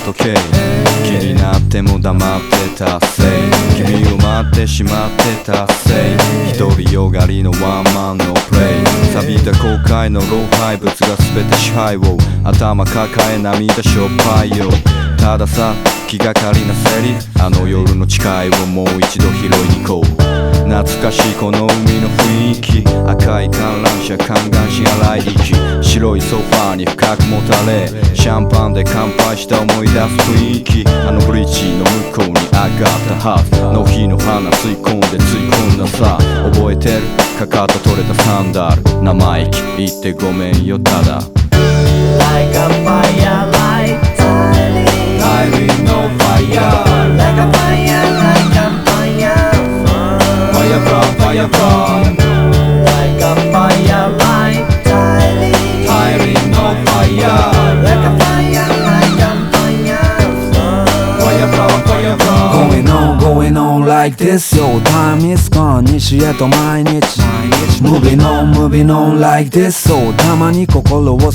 時計気になっても黙ってたせい君を待ってしまってたせい独りよがりのワンマンのプレイ錆びた後悔の老廃物が全て支配を頭抱え涙しょっぱいよたださ気がかりなセリあの夜の誓いをもう一度拾いに行こう懐かしいこの海の雰囲気赤い観覧車観覧し洗い息白いソファーに深くもたれシャンパンで乾杯した思い出す雰囲気あのブリッジの向こうに上がったはずの日の花吸い込んで吸い込んださ覚えてるかかと取れたサンダル生意気言ってごめんよただ Like a fire, like Tiring no fire like a fire, like a fire, Fire from, fire from like a fire, like Tiring no fire like a fire, like a fire, Fire from, fire from Going on like this Your time is gone 西へと毎日 Moving on like this So たまに心を誘う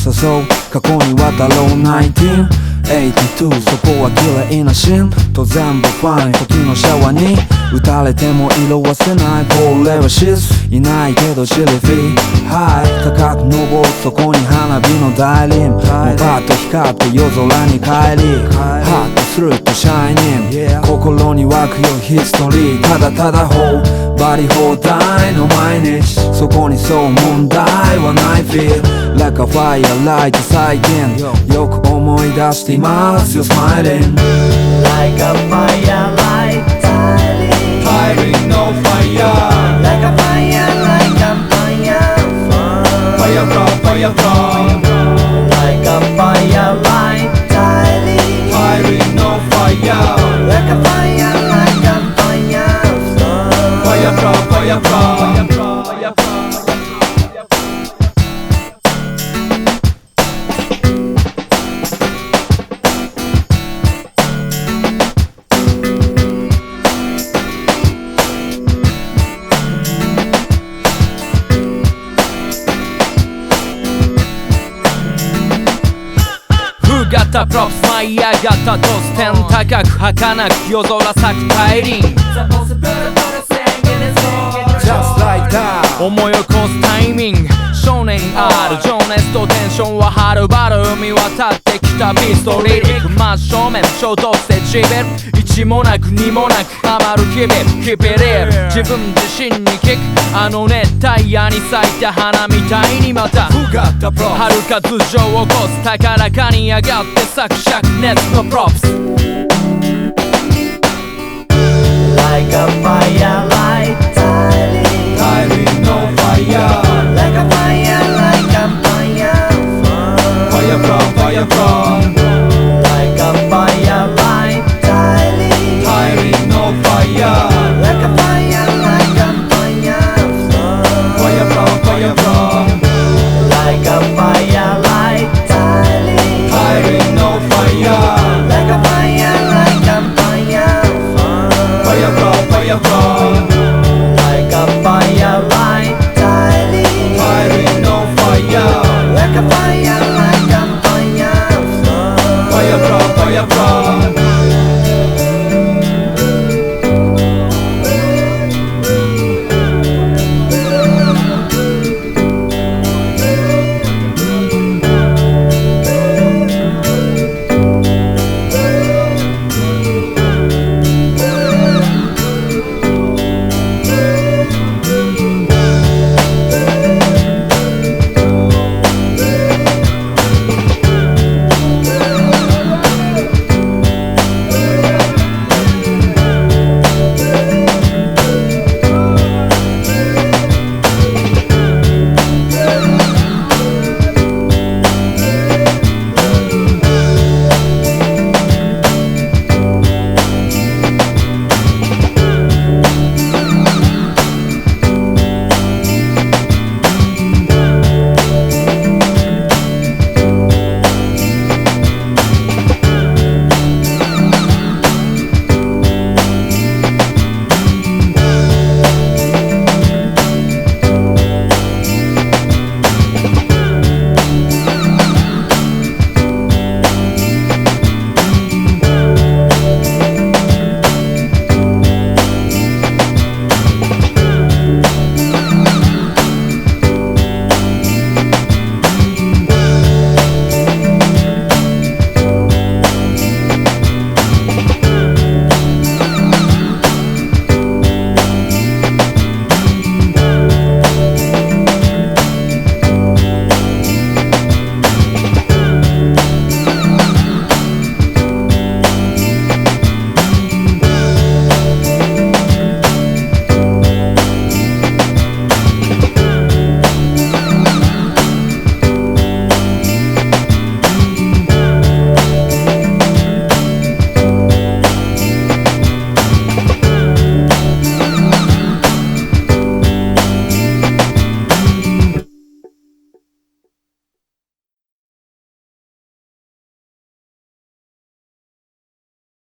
過去に渡ろう1982そこは綺麗なシーンと全部ファイン時のシャワーに打たれても色褪せないこれはシスいないけどチリフィーハイ高く登るそこに花火の大輪もうパッと光って夜空に帰りハッとするとシャイニング心に湧くよヒストリーただただ頬張り放題の毎日そこにそう問題はない Feel like a fire light 最近よく思い出しています You're smiling like a fire, like Tiring no fire like a fire, like a fire, Fire from, fire from like a fire, like Tiring no fire like a fire, like a fire, Fire from, fire from型プロプス舞い上がったトス天高く儚く夜空咲く大輪 Just like that 思い起こすタイミング少年ある情熱とテンションははるばる海渡ってきたビストリリック真正面衝突でジベル一もなく二もなく余る日々キピリル自分自身に聞くあの熱帯夜に咲いた花みたいにまた春か頭上を起こす高らかに上がって咲く灼熱のプロプス like a fire, like Tiring no fire